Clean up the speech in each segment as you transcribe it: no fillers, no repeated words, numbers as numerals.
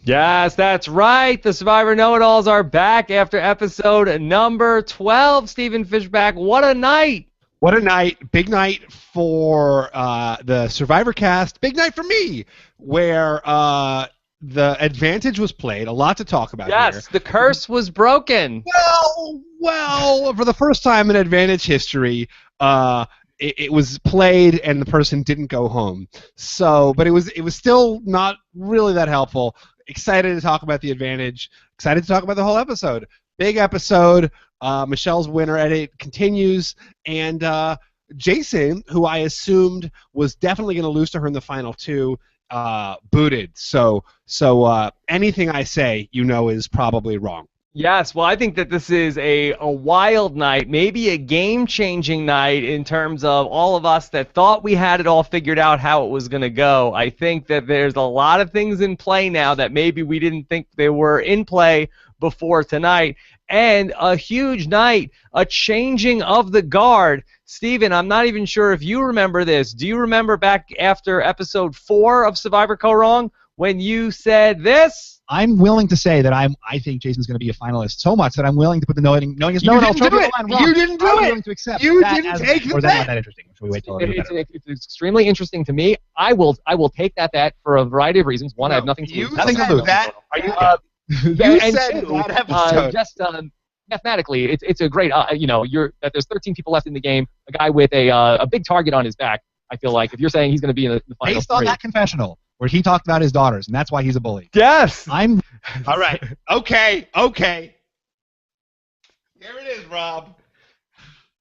Yes, that's right. The Survivor Know-It-Alls are back after episode number 12. Stephen Fishback, what a night! What a night. Big night for the Survivor cast. Big night for me, where the advantage was played. A lot to talk about here. Yes, the curse was broken. Well, for the first time in advantage history, it was played and the person didn't go home. So, but it was still not really that helpful. Excited to talk about the advantage. Excited to talk about the whole episode. Big episode. Michelle's winner edit continues, and Jason, who I assumed was definitely going to lose to her in the final two, booted. So anything I say, is probably wrong. Yes, well, I think that this is a wild night, maybe a game-changing night in terms of all of us that thought we had it all figured out how it was going to go. I think that there's a lot of things in play now that maybe we didn't think they were in play before tonight. And a huge night, a changing of the guard. Steven, I'm not even sure if you remember this. Do you remember back after episode 4 of Survivor Kaoh when you said this? I'm willing to say that I think Jason's going to be a finalist so much that I'm willing to put the knowing his know-it-all trophy on the line. You didn't do it. I'm willing to accept you that didn't take the bet. Or is that not that interesting? Should we wait till it's extremely interesting to me. I will take that bet for a variety of reasons. One, I have nothing to lose. Nothing to lose. That, You said two, that episode. Just mathematically, it's a great. That there's 13 people left in the game. A guy with a big target on his back. I feel like if you're saying he's going to be in the final based on three. that confessional where he talked about his daughters, and that's why he's a bully. Yes. All right. Okay. Here it is, Rob.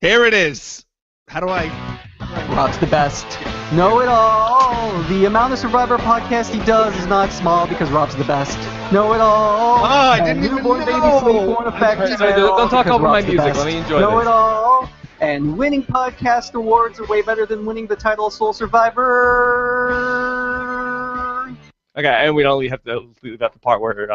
Here it is. How do I... Rob's the best. Know it all. The amount of Survivor podcast he does is not small because Rob's the best. Know it all. Oh, I didn't even Newborn baby know. sleep-born effect. Sorry, don't talk over my Rob's the music. best. Let me enjoy Know this. it all. And winning podcast awards are way better than winning the title of Soul Survivor. Okay, and we don't have to leave out the part where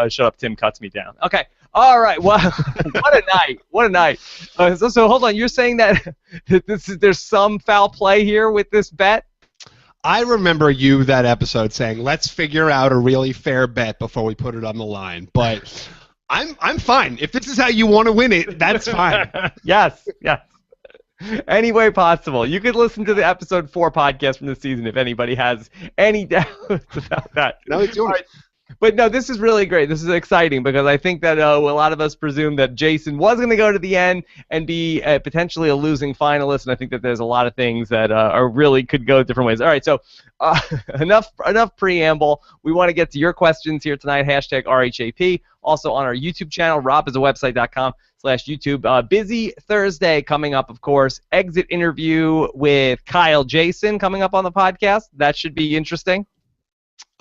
Shut Up Tim cuts me down. Okay, all right, well, what a night, what a night. So hold on, you're saying that there's some foul play here with this bet? I remember you that episode saying, let's figure out a really fair bet before we put it on the line, but... I'm fine. If this is how you want to win it, that's fine. Yes. Any way possible. You could listen to the episode 4 podcast from the season if anybody has any doubts about that. No, it's yours. But no, this is really great. This is exciting because I think that a lot of us presumed that Jason was going to go to the end and be potentially a losing finalist, and I think that there's a lot of things that are really could go different ways. All right, so enough preamble. We want to get to your questions here tonight. Hashtag RHAP. Also on our YouTube channel, robisawebsite.com/YouTube. Busy Thursday coming up, of course. Exit interview with Kyle Jason coming up on the podcast. That should be interesting.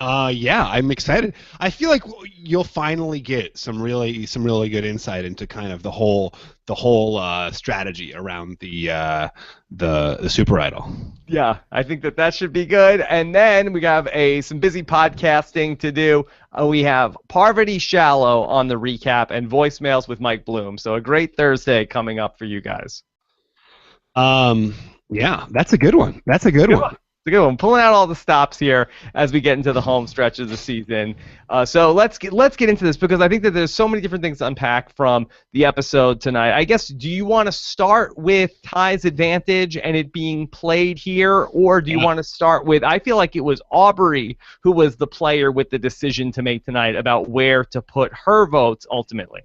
Yeah, I'm excited. I feel like you'll finally get some really good insight into kind of the whole strategy around the Super Idol. Yeah, I think that should be good. And then we have some busy podcasting to do. We have Parvati Shallow on the recap and voicemails with Mike Bloom. So a great Thursday coming up for you guys. Yeah, that's a good one. That's a good one. It's a good one. Pulling out all the stops here as we get into the home stretch of the season. So let's get into this because I think that there's so many different things to unpack from the episode tonight. I guess, do you want to start with Ty's advantage and it being played here, or do you want to start with, I feel like it was Aubrey who was the player with the decision to make tonight about where to put her votes ultimately.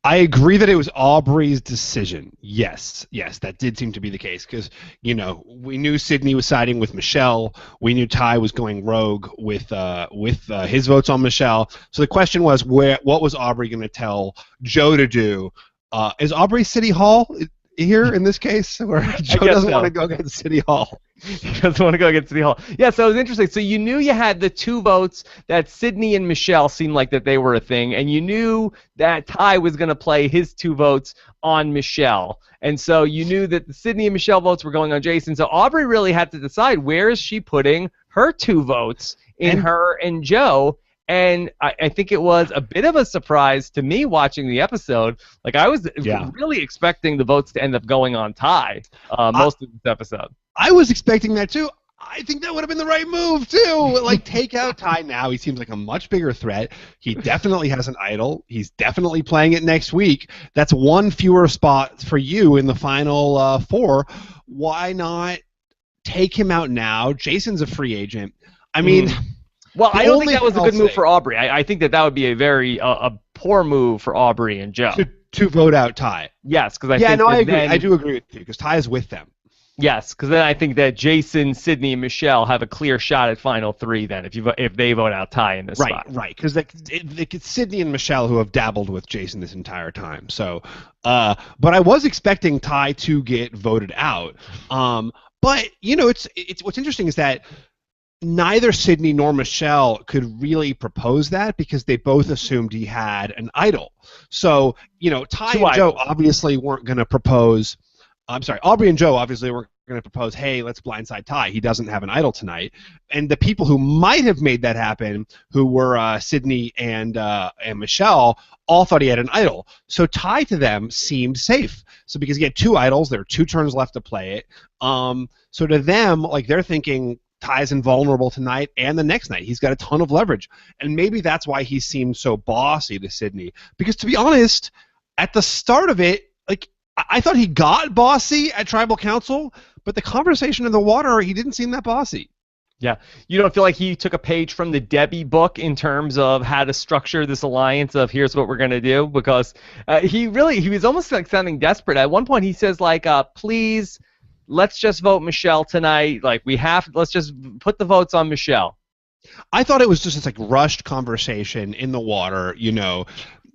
I agree that it was Aubrey's decision. Yes, that did seem to be the case because, we knew Sydney was siding with Michelle. We knew Ty was going rogue with his votes on Michelle. So the question was, what was Aubrey going to tell Joe to do? Is Aubrey City Hall here in this case, where Joe doesn't want to go get City Hall? He doesn't want to go get City Hall. Yeah, so it was interesting. So you knew you had the 2 votes that Sydney and Michelle seemed like that they were a thing, and you knew that Ty was going to play his 2 votes on Michelle. And so you knew that the Sydney and Michelle votes were going on Jason. So Aubrey really had to decide where is she putting her 2 votes in her and Joe. And I think it was a bit of a surprise to me watching the episode. Like, I was really expecting the votes to end up going on Ty most of this episode. I was expecting that too. I think that would have been the right move too. Like, take out Ty now. He seems like a much bigger threat. He definitely has an idol. He's definitely playing it next week. That's one fewer spot for you in the final 4. Why not take him out now? Jason's a free agent. I mean, well, I don't think that was a good move say- for Aubrey. I think that would be a very a poor move for Aubrey and Joe. to vote out Ty. Yes, because I Yeah, think no, that I agree. then- I do agree with you because Ty is with them. Yes, because then I think that Jason, Sydney, and Michelle have a clear shot at final 3. Then, if they vote out Ty in this spot, Right, because it's Sydney and Michelle who have dabbled with Jason this entire time. So, but I was expecting Ty to get voted out. But it's what's interesting is that neither Sydney nor Michelle could really propose that because they both assumed he had an idol. So, Ty and Joe obviously weren't going to propose. I'm sorry, Aubrey and Joe obviously weren't going to propose, hey, let's blindside Ty. He doesn't have an idol tonight. And the people who might have made that happen, who were Sydney and Michelle, all thought he had an idol. So Ty to them seemed safe. So because he had 2 idols, there are 2 turns left to play it. So to them, like, they're thinking Ty's invulnerable tonight and the next night. He's got a ton of leverage. And maybe that's why he seemed so bossy to Sydney. Because to be honest, at the start of it, like, I thought he got bossy at Tribal Council, but the conversation in the water, he didn't seem that bossy. Yeah, you don't feel like he took a page from the Debbie book in terms of how to structure this alliance of here's what we're going to do? Because he was almost like sounding desperate. At one point he says like, please, let's just vote Michelle tonight. Like let's just put the votes on Michelle. I thought it was just this like rushed conversation in the water,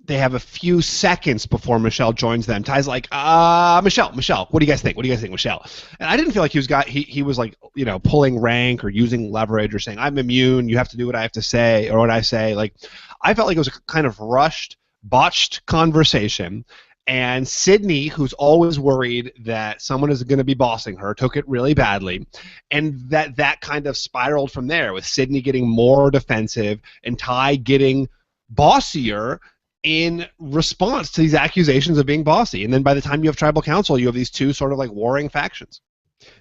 They have a few seconds before Michelle joins them. Ty's like, Michelle, what do you guys think? Michelle? And I didn't feel like he was like, pulling rank or using leverage or saying, I'm immune, you have to do what I have to say or what I say. Like, I felt like it was a kind of rushed, botched conversation. And Sydney, who's always worried that someone is going to be bossing her, took it really badly. And that kind of spiraled from there, with Sydney getting more defensive and Ty getting bossier in response to these accusations of being bossy. And then by the time you have Tribal Council, you have these 2 sort of like warring factions.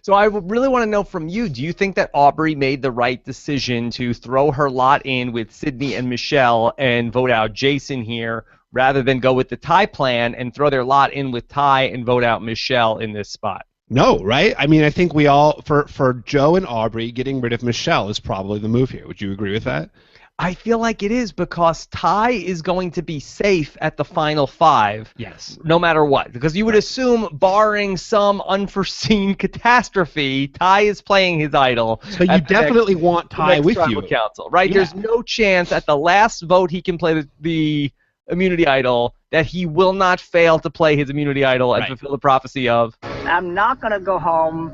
So I really want to know from you, do you think that Aubrey made the right decision to throw her lot in with Sydney and Michelle and vote out Jason here, rather than go with the Ty plan and throw their lot in with Ty and vote out Michelle in this spot? No, right? I mean, I think we all, for Joe and Aubrey, getting rid of Michelle is probably the move here. Would you agree with that? I feel like it is, because Ty is going to be safe at the final 5. Yes. No matter what. Because you would assume, barring some unforeseen catastrophe, Ty is playing his idol. So you definitely want Ty with you. Council, right? Yeah. There's no chance at the last vote he can play the immunity idol that he will not fail to play his immunity idol and fulfill the prophecy of, I'm not going to go home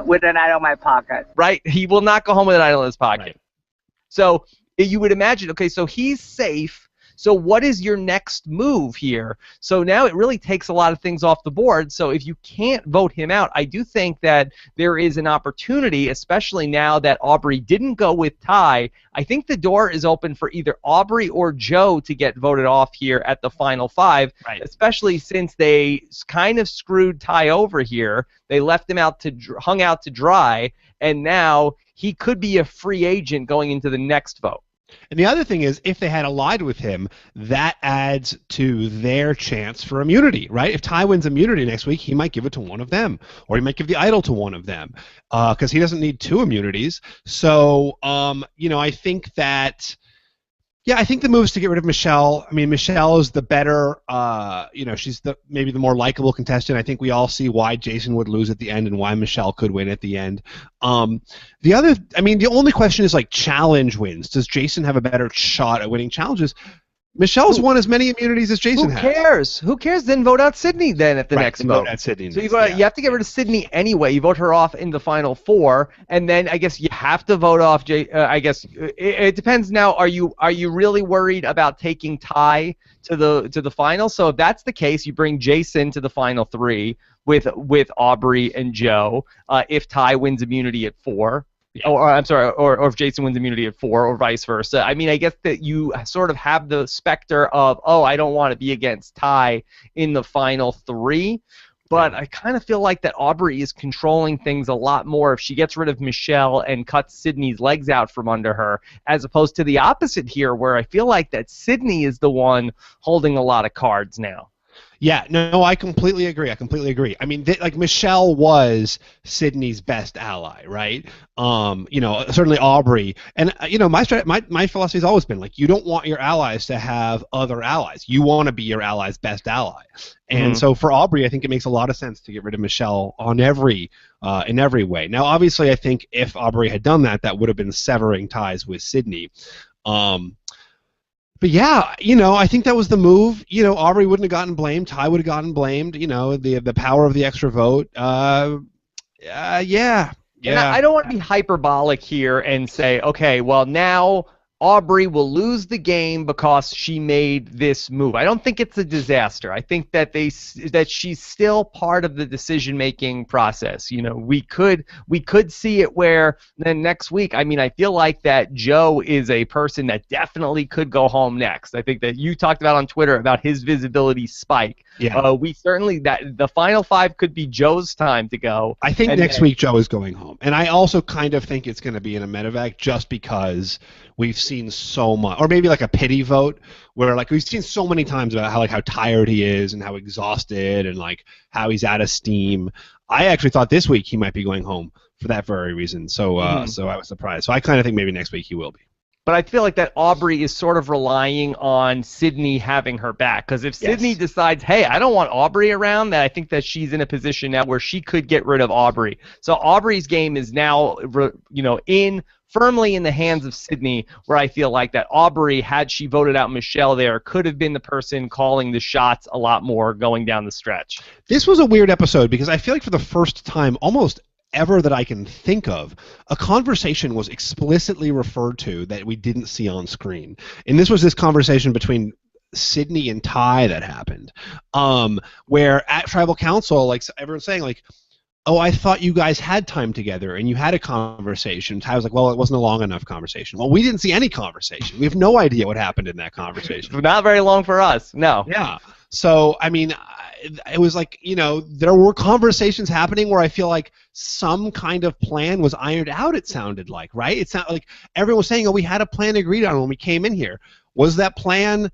with an idol in my pocket. Right? He will not go home with an idol in his pocket. Right. So you would imagine, okay, so he's safe. So what is your next move here? So now it really takes a lot of things off the board. So if you can't vote him out, I do think that there is an opportunity, especially now that Aubrey didn't go with Ty. I think the door is open for either Aubrey or Joe to get voted off here at the final 5, especially since they kind of screwed Ty over here. They left him hung out to dry, and now he could be a free agent going into the next vote. And the other thing is, if they had allied with him, that adds to their chance for immunity, right? If Ty wins immunity next week, he might give it to one of them, or he might give the idol to one of them, because he doesn't need 2 immunities. So, I think that, I think the move is to get rid of Michelle. I mean, Michelle is the better, she's maybe the more likable contestant. I think we all see why Jason would lose at the end and why Michelle could win at the end. The only question is like challenge wins. Does Jason have a better shot at winning challenges? Michelle's won as many immunities as Jason has. Who cares? Who cares? Then vote out Sydney then at the next vote. Vote out Sydney. So you have to get rid of Sydney anyway. You vote her off in the final 4, and then I guess you have to vote off I guess it depends now. Are you really worried about taking Ty to the final? So if that's the case, you bring Jason to the final 3 with Aubrey and Joe. If Ty wins immunity at 4. Or I'm sorry, or if Jason wins immunity at 4, or vice versa. I mean, I guess that you sort of have the specter of, I don't want to be against Ty in the final 3. But I kind of feel like that Aubrey is controlling things a lot more if she gets rid of Michelle and cuts Sydney's legs out from under her, as opposed to the opposite here, where I feel like that Sydney is the one holding a lot of cards now. Yeah, no, I completely agree. I mean, like Michelle was Sydney's best ally, right? Certainly Aubrey, and my philosophy has always been like you don't want your allies to have other allies. You want to be your ally's best ally, and so for Aubrey, I think it makes a lot of sense to get rid of Michelle in every way. Now, obviously, I think if Aubrey had done that, that would have been severing ties with Sydney. But yeah, I think that was the move. Aubrey wouldn't have gotten blamed. Ty would have gotten blamed. The power of the extra vote. Yeah. And I don't want to be hyperbolic here and say, okay, well, now Aubrey will lose the game because she made this move. I don't think it's a disaster. I think that she's still part of the decision-making process. We could see it where then next week. I mean, I feel like that Joe is a person that definitely could go home next. I think that you talked about on Twitter about his visibility spike. Yeah. We certainly that the final 5 could be Joe's time to go. I think next week Joe is going home, and I also kind of think it's going to be in a medevac just because we've seen so much, or maybe like a pity vote, where like we've seen so many times about how tired he is and how exhausted and like how he's out of steam. I actually thought this week he might be going home for that very reason. So so I was surprised. So I kind of think maybe next week he will be. But I feel like that Aubrey is sort of relying on Sydney having her back. Because if Sydney decides, hey, I don't want Aubrey around, then I think that she's in a position now where she could get rid of Aubrey. So Aubrey's game is now, firmly in the hands of Sydney, where I feel like that Aubrey, had she voted out Michelle there, could have been the person calling the shots a lot more going down the stretch. This was a weird episode because I feel like for the first time almost ever that I can think of, a conversation was explicitly referred to that we didn't see on screen. And this was this conversation between Sydney and Ty that happened, where at Tribal Council, like everyone's saying, like, oh, I thought you guys had time together and you had a conversation. Ty was like, well, it wasn't a long enough conversation. Well, we didn't see any conversation. We have no idea what happened in that conversation. Not very long for us, no. Yeah. So, I mean, it was like, there were conversations happening where I feel like some kind of plan was ironed out, it sounded like, right? It's not like everyone was saying, oh, we had a plan agreed on when we came in here. Was that plan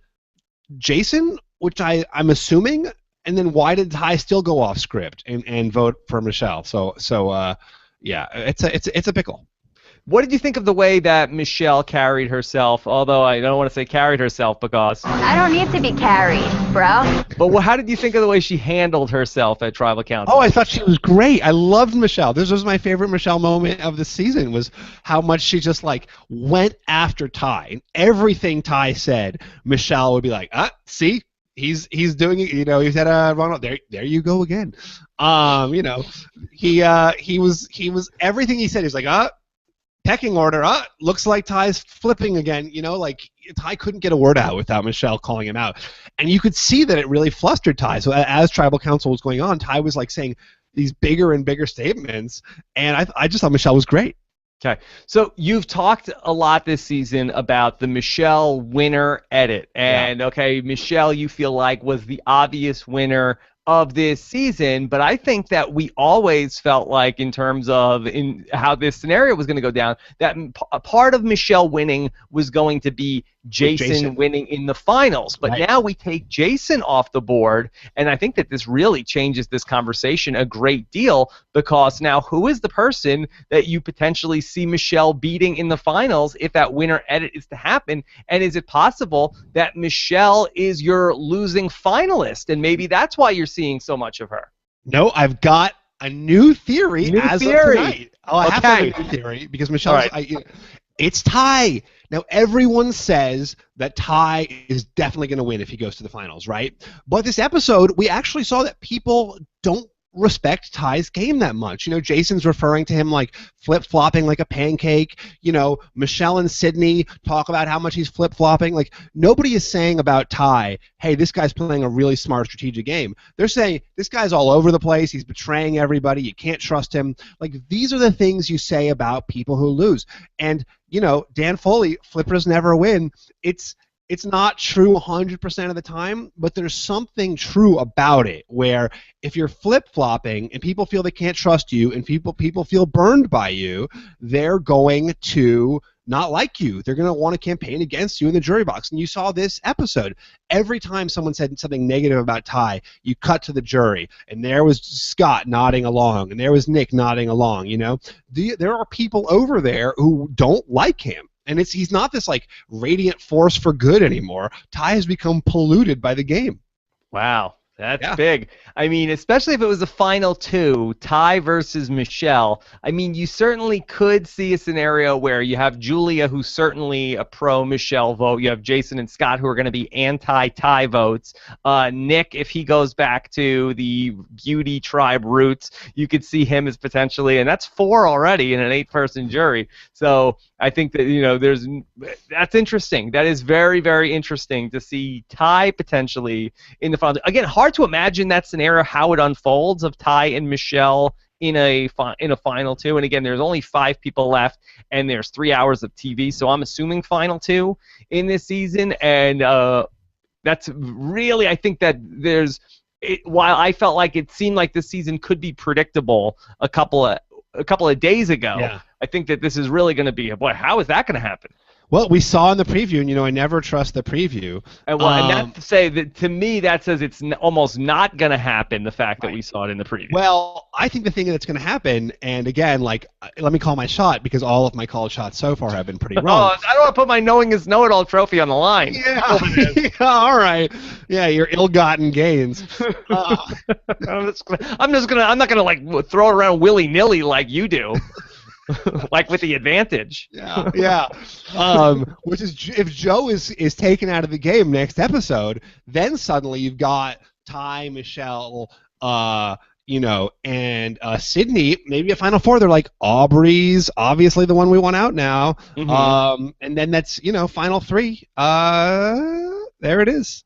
Jason, which I'm assuming? And then why did Ty still go off script and vote for Michelle? So yeah, it's a pickle. What did you think of the way that Michelle carried herself? Although I don't want to say carried herself because I don't need to be carried, bro. But how did you think of the way she handled herself at Tribal Council? Oh, I thought she was great. I loved Michelle. This was my favorite Michelle moment of the season, was how much she just like went after Ty. And everything Ty said, Michelle would be like, see? He's doing it, he's had a run. There you go again. He was everything he said. He was like, pecking order. Looks like Ty's flipping again. Like Ty couldn't get a word out without Michelle calling him out, and you could see that it really flustered Ty. So as Tribal Council was going on, Ty was like saying these bigger and bigger statements, and I just thought Michelle was great. Okay, so you've talked a lot this season about the Michelle winner edit, and okay, Michelle, you feel like was the obvious winner of this season, but I think that we always felt like, in terms of how this scenario was going to go down, that a part of Michelle winning was going to be Jason winning in the finals. But now we take Jason off the board, and I think that this really changes this conversation a great deal, because now who is the person that you potentially see Michelle beating in the finals if that winner edit is to happen? And is it possible that Michelle is your losing finalist, and maybe that's why you're seeing so much of her? No, I've got a new theory of tonight. Oh, I have to have a new theory because Michelle's. It's Ty. Now, everyone says that Ty is definitely going to win if he goes to the finals, right? But this episode, we actually saw that people don't respect Ty's game that much. Jason's referring to him like flip-flopping like a pancake. Michelle and Sydney talk about how much he's flip-flopping. Like, nobody is saying about Ty, hey, this guy's playing a really smart strategic game. They're saying, this guy's all over the place. He's betraying everybody. You can't trust him. Like, these are the things you say about people who lose. And, Dan Foley, flippers never win. It's it's not true 100% of the time, but there's something true about it where if you're flip-flopping and people feel they can't trust you and people feel burned by you, they're going to not like you. They're going to want to campaign against you in the jury box. And you saw this episode. Every time someone said something negative about Ty, you cut to the jury, and there was Scott nodding along, and there was Nick nodding along, you know? There are people over there who don't like him. And he's not this like radiant force for good anymore. Ty has become polluted by the game. Wow, that's big. I mean, especially if it was a final two, Ty versus Michelle. I mean, you certainly could see a scenario where you have Julia, who's certainly a pro-Michelle vote. You have Jason and Scott, who are going to be anti-Ty votes. Nick, if he goes back to the beauty tribe roots, you could see him as potentially, and that's 4 already in an 8-person jury. So I think that, you know, that's interesting. That is very, very interesting to see Ty potentially in the final. Again, hard to imagine that scenario, how it unfolds of Ty and Michelle in a final two. And again, there's only 5 people left, and there's 3 hours of TV. So I'm assuming final two in this season. And that's really, I think that while I felt like it seemed like this season could be predictable a couple of days ago, I think that this is really going to be, boy, how is that going to happen? Well, we saw in the preview, and I never trust the preview. And that to say that to me, that says it's almost not going to happen. The fact that we saw it in the preview. Well, I think the thing that's going to happen, and again, like, let me call my shot because all of my called shots so far have been pretty wrong. I don't want to put my knowing is know-it-all trophy on the line. Yeah, all right. Yeah, your ill-gotten gains. I'm not gonna like throw it around willy-nilly like you do. Like with the advantage. Yeah. Which is, if Joe is taken out of the game next episode, then suddenly you've got Ty, Michelle, and Sydney, maybe a Final Four. They're like, Aubrey's obviously the one we want out now. Mm-hmm. And then that's, Final 3. There it is.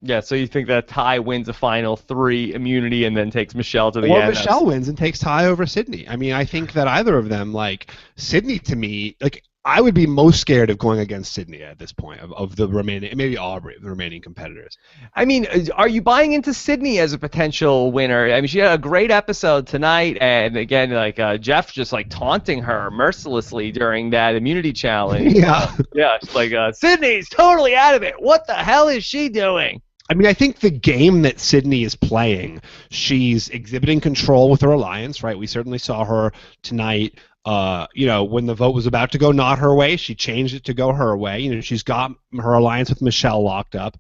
Yeah, so you think that Ty wins a Final 3 immunity and then takes Michelle to the end? Or Michelle wins and takes Ty over Sydney. I mean, I think that either of them, like, Sydney to me, like, I would be most scared of going against Sydney at this point, of the remaining, maybe Aubrey, of the remaining competitors. I mean, are you buying into Sydney as a potential winner? I mean, she had a great episode tonight, and again, like, Jeff just, like, taunting her mercilessly during that immunity challenge. Yeah. Yeah, it's like, Sydney's totally out of it. What the hell is she doing? I mean, I think the game that Sydney is playing, she's exhibiting control with her alliance, right? We certainly saw her tonight. When the vote was about to go not her way, she changed it to go her way. She's got her alliance with Michelle locked up.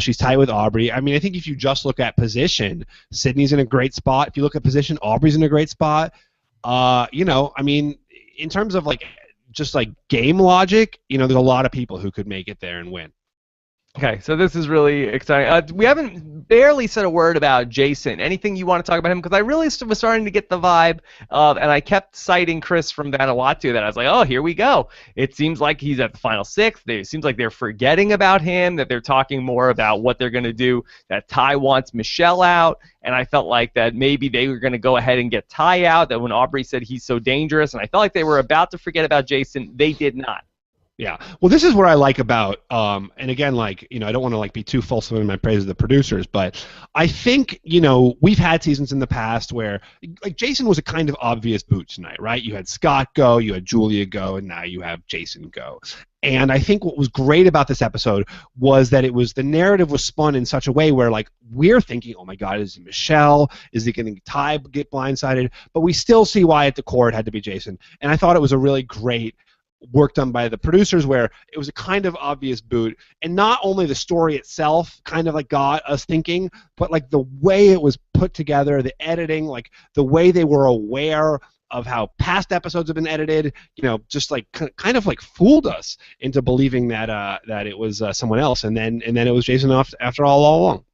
She's tight with Aubrey. I mean, I think if you just look at position, Sydney's in a great spot. If you look at position, Aubrey's in a great spot. I mean, in terms of just game logic, there's a lot of people who could make it there and win. Okay, so this is really exciting. We haven't barely said a word about Jason. Anything you want to talk about him? Because I really was starting to get the vibe, and I kept citing Chris from Vanuatu that I was like, oh, here we go. It seems like he's at the final 6. It seems like they're forgetting about him, that they're talking more about what they're going to do, that Ty wants Michelle out, and I felt like that maybe they were going to go ahead and get Ty out, that when Aubrey said he's so dangerous, and I felt like they were about to forget about Jason, they did not. Yeah. Well, this is what I like about, and again, I don't want to be too fulsome in my praise of the producers, but I think, we've had seasons in the past where, Jason was a kind of obvious boot tonight, right? You had Scott go, you had Julia go, and now you have Jason go. And I think what was great about this episode was that the narrative was spun in such a way where, we're thinking, oh my God, is it Michelle? Is it going to Ty get blindsided? But we still see why at the core it had to be Jason. And I thought it was a really great work done by the producers where it was a kind of obvious boot, and not only the story itself kind of got us thinking, but the way it was put together, the editing, the way they were aware of how past episodes have been edited, just kind of fooled us into believing that it was someone else, and then it was Jason after all along.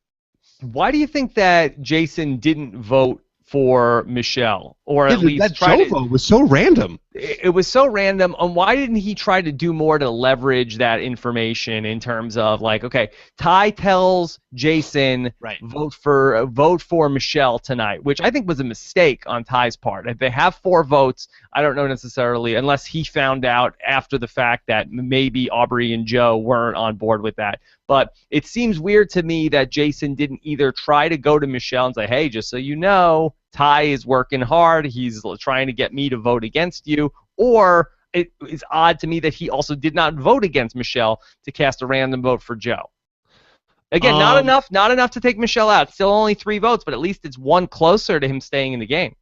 Why do you think that Jason didn't vote for Michelle? or at least that try Joe to. vote was so random. It was so random. And why didn't he try to do more to leverage that information in terms of like, okay, Ty tells Jason Right. vote for Michelle tonight, which I think was a mistake on Ty's part. If they have 4 votes, I don't know necessarily, unless he found out after the fact that maybe Aubrey and Joe weren't on board with that. But it seems weird to me that Jason didn't either try to go to Michelle and say, hey, just so you know, Ty is working hard. He's trying to get me to vote against you. Or it is odd to me that he also did not vote against Michelle to cast a random vote for Joe. Again, not enough to take Michelle out. Still only 3 votes, but at least it's one closer to him staying in the game.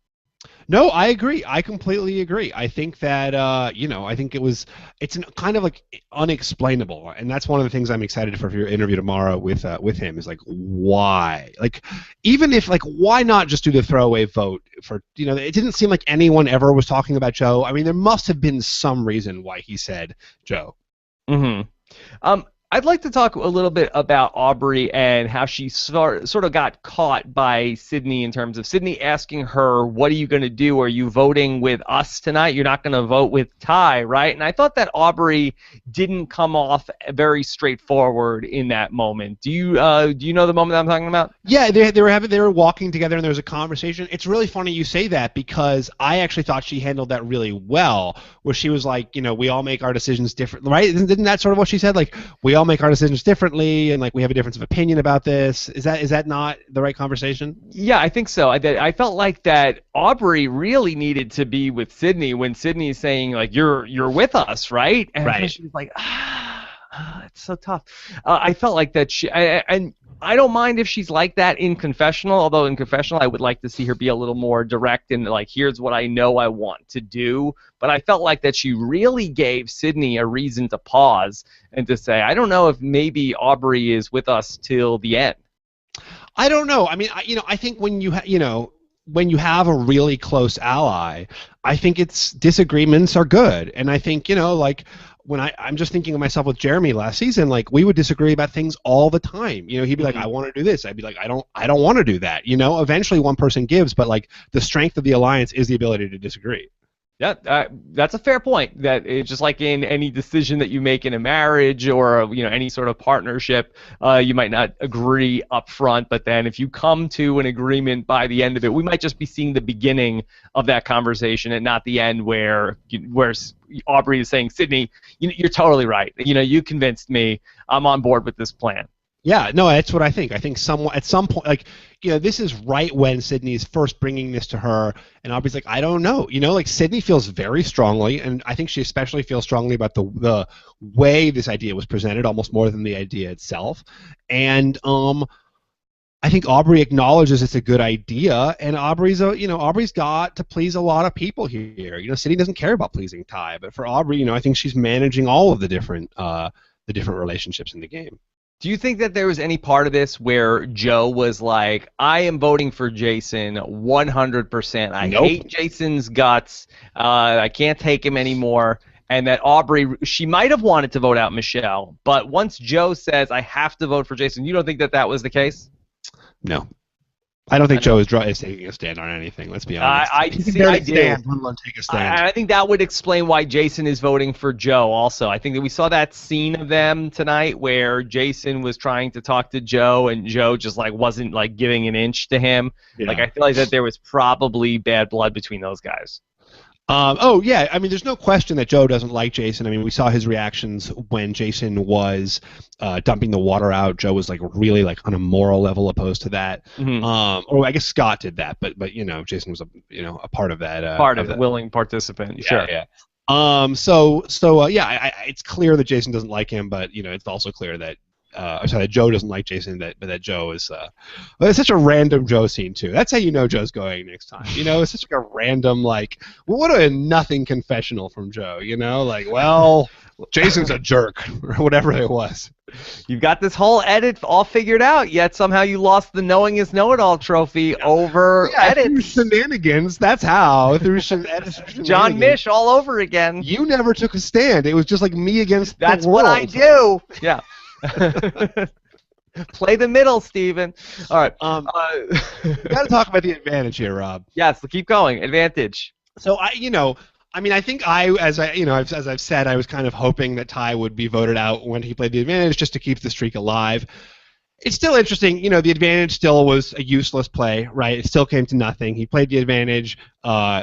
No, I agree. I completely agree. I think that I think it's kind of like unexplainable, and that's one of the things I'm excited for your interview tomorrow with him is like why, like even if like why not just do the throwaway vote for it didn't seem like anyone ever was talking about Joe. I mean, there must have been some reason why he said Joe. Mm-hmm. I'd like to talk a little bit about Aubrey and how she sort of got caught by Sydney in terms of Sydney asking her, what are you going to do? Are you voting with us tonight? You're not going to vote with Ty, right? And I thought that Aubrey didn't come off very straightforward in that moment. Do you know the moment that I'm talking about? Yeah, they were walking together and there was a conversation. It's really funny you say that because I actually thought she handled that really well, where she was like, we all make our decisions different, right? Isn't that sort of what she said? Like, we all make our decisions differently, and like we have a difference of opinion about this. Is that not the right conversation? Yeah, I think so. I felt like that Aubrey really needed to be with Sydney when Sydney's saying like you're with us, right? And right. she was like, it's so tough. I felt like that and I don't mind if she's like that in confessional, although in confessional I would like to see her be a little more direct and like, here's what I know I want to do. But I felt like that she really gave Sydney a reason to pause and to say, I don't know if maybe Aubrey is with us till the end. I don't know. I mean, I think when you have a really close ally, I think its disagreements are good. And I think, like when I'm just thinking of myself with Jeremy last season, like we would disagree about things all the time. He'd be like, I want to do this. I'd be like, I don't want to do that. Eventually one person gives, but like the strength of the alliance is the ability to disagree. Yeah, that's a fair point. That it's just like in any decision that you make in a marriage or any sort of partnership, you might not agree up front, but then if you come to an agreement by the end of it, we might just be seeing the beginning of that conversation and not the end where Aubrey is saying, Sydney, you're totally right. You convinced me. I'm on board with this plan. Yeah, no, that's what I think. I think at some point, like, this is right when Sydney's first bringing this to her, and Aubrey's like, I don't know. Like Sydney feels very strongly, and I think she especially feels strongly about the way this idea was presented, almost more than the idea itself. And I think Aubrey acknowledges it's a good idea, and Aubrey's got to please a lot of people here. Sydney doesn't care about pleasing Ty, but for Aubrey, I think she's managing all of the different relationships in the game. Do you think that there was any part of this where Joe was like, I am voting for Jason 100%. I hate Jason's guts. I can't take him anymore. And that Aubrey, she might have wanted to vote out Michelle, but once Joe says, I have to vote for Jason, you don't think that was the case? No. I don't think Joe is taking a stand on anything. Let's be honest. I do. Take a stand. I think that would explain why Jason is voting for Joe. Also, I think that we saw that scene of them tonight where Jason was trying to talk to Joe, and Joe just like wasn't like giving an inch to him. Yeah. Like I feel like that there was probably bad blood between those guys. Oh, yeah. I mean, there's no question that Joe doesn't like Jason. I mean, we saw his reactions when Jason was dumping the water out. Joe was like really like on a moral level opposed to that. Mm-hmm. Or I guess Scott did that, but Jason was a part of that. Part of the willing participant. Yeah, sure. Yeah. It's clear that Jason doesn't like him, but it's also clear that that Joe doesn't like Jason, but that Joe is it's such a random Joe scene too. That's how Joe's going next time. It's such like a random like what a nothing confessional from Joe. Like well, Jason's a jerk or whatever it was. You've got this whole edit all figured out, yet somehow you lost the knowing is know-it-all trophy over edits. Through shenanigans. That's how through John Mish all over again. You never took a stand. It was just like me against That's the world. What I do. Yeah. Play the middle, Steven. All right. We got to talk about the advantage here, Rob. Yes, keep going. Advantage. So I think as I've said, I was kind of hoping that Ty would be voted out when he played the advantage just to keep the streak alive. It's still interesting, the advantage still was a useless play, right? It still came to nothing. He played the advantage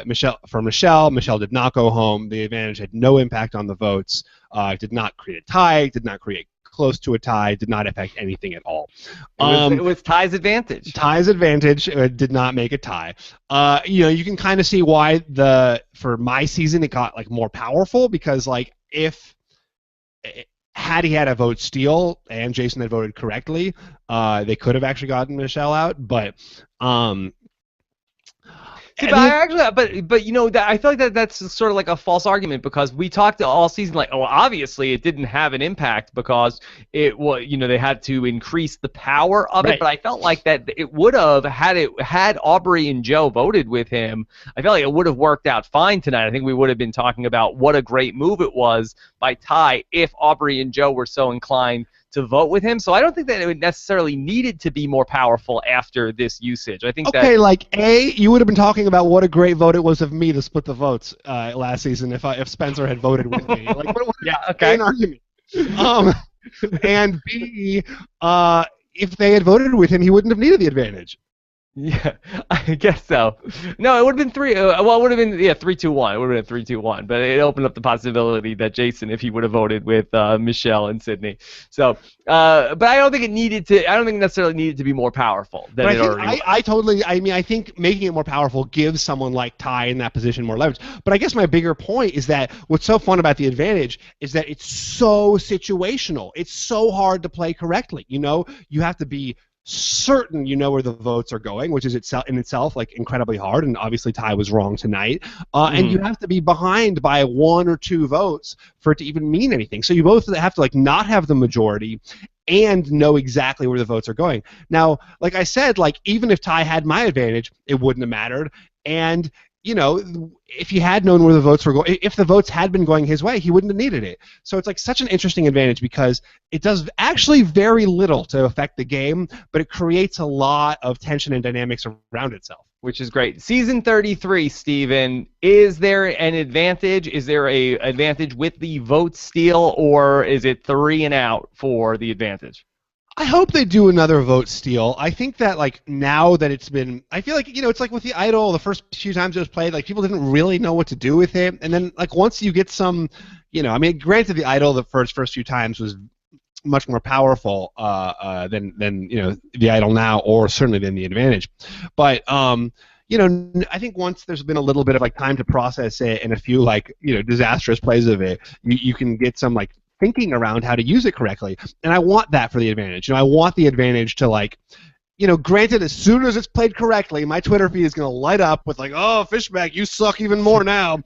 Michelle. Michelle did not go home. The advantage had no impact on the votes. Did not create a tie, did not create close to a tie, did not affect anything at all. It was Ty's advantage. Ty's advantage did not make a tie. You can kind of see why for my season it got more powerful because had he had a vote steal and Jason had voted correctly, they could have actually gotten Michelle out. But I feel like that's sort of like a false argument because we talked all season obviously it didn't have an impact because it was they had to increase the power of it, but I felt like that it would have had Aubrey and Joe voted with him. I felt like it would have worked out fine tonight. I think we would have been talking about what a great move it was by Ty if Aubrey and Joe were so inclined to vote with him. So I don't think that it would necessarily needed to be more powerful after this usage. I think you would have been talking about what a great vote it was of me to split the votes last season if Spencer had voted with me. An argument. And B, if they had voted with him, he wouldn't have needed the advantage. Yeah, I guess so. No, it would have been 3. It would have been 3-2-1. It would have been 3-2-1. But it opened up the possibility that Jason, if he would have voted with Michelle and Sydney. So, but I don't think it needed to. I don't think it necessarily needed to be more powerful than it already was. I think making it more powerful gives someone like Ty in that position more leverage. But I guess my bigger point is that what's so fun about the advantage is that it's so situational. It's so hard to play correctly. You have to be certain where the votes are going, which is in itself incredibly hard, and obviously Ty was wrong tonight. And you have to be behind by 1 or 2 votes for it to even mean anything. So you both have to not have the majority and know exactly where the votes are going. Now, like I said, even if Ty had my advantage, it wouldn't have mattered. And if he had known where the votes were going, if the votes had been going his way, he wouldn't have needed it. So it's such an interesting advantage because it does actually very little to affect the game, but it creates a lot of tension and dynamics around itself. Which is great. Season 33, Steven, is there an advantage? Is there a advantage with the vote steal, or is it 3 and out for the advantage? I hope they do another vote steal. I think that now that it's been, I feel like it's like with the Idol, the first few times it was played, people didn't really know what to do with it, and then once you get some, granted the Idol the first few times was much more powerful than the Idol now, or certainly than the advantage, but I think once there's been a little bit of time to process it and a few disastrous plays of it, you can get some thinking around how to use it correctly, and I want that for the advantage. I want the advantage to granted, as soon as it's played correctly, my Twitter feed is going to light up with oh, Fishback, you suck even more now.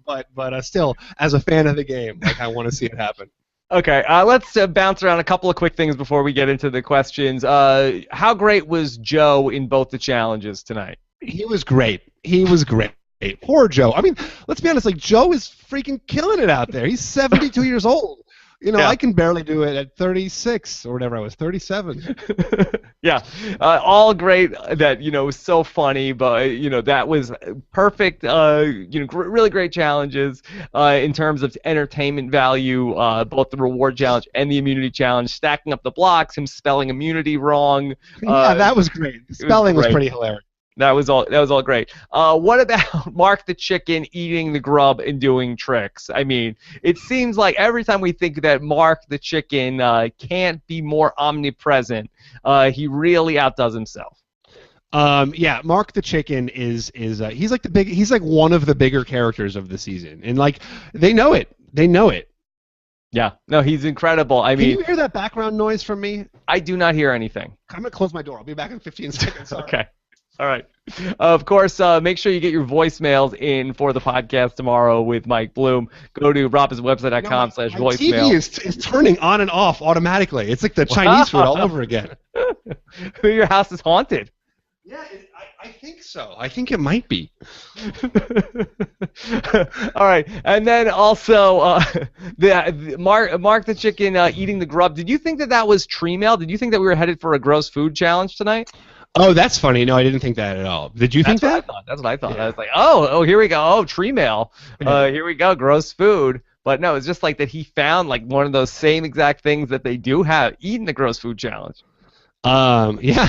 But still, as a fan of the game, I want to see it happen. Okay, let's bounce around a couple of quick things before we get into the questions. How great was Joe in both the challenges tonight? He was great. Poor Joe. I mean, let's be honest. Joe is freaking killing it out there. He's 72 years old. I can barely do it at 36 or whatever I was, 37. Yeah, all great. That was so funny, but that was perfect. Really great challenges in terms of entertainment value. Both the reward challenge and the immunity challenge, stacking up the blocks, him spelling immunity wrong. Yeah, that was great. The spelling was pretty hilarious. That was all great. What about Mark the Chicken eating the grub and doing tricks? I mean, it seems like every time we think that Mark the Chicken can't be more omnipresent, he really outdoes himself. Yeah, Mark the Chicken is he's like one of the bigger characters of the season, and they know it. Yeah, no, he's incredible. I mean, can you hear that background noise from me? I do not hear anything. I'm gonna close my door. I'll be back in 15 seconds. Sorry. Okay. All right. Of course, make sure you get your voicemails in for the podcast tomorrow with Mike Bloom. Go to robbinswebsite.com/voicemail. My TV is turning on and off automatically. It's like the Chinese food all over again. Your house is haunted. Yeah, I think so. I think it might be. All right, and then also the Mark the chicken eating the grub. Did you think that was tree mail? Did you think that we were headed for a gross food challenge tonight? Oh, that's funny. No, I didn't think that at all. Did you think that? That's what I thought. Yeah. I was like, oh, here we go. Oh, tree mail. Here we go. Gross food. But no, it's just like that he found like one of those same exact things that they do have eating the gross food challenge. Yeah,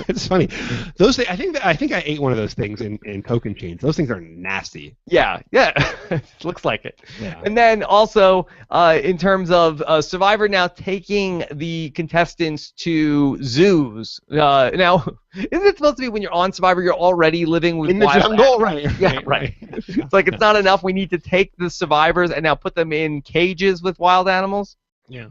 it's funny. Those things, I think I ate one of those things in Coke and Chains. Those things are nasty. Yeah, it looks like it. Yeah. And then also, in terms of Survivor now taking the contestants to zoos. Now, isn't it supposed to be when you're on Survivor, you're already living with In the wild jungle, animals? right? Yeah, right. It's like it's not enough. We need to take the survivors and now put them in cages with wild animals. Yeah.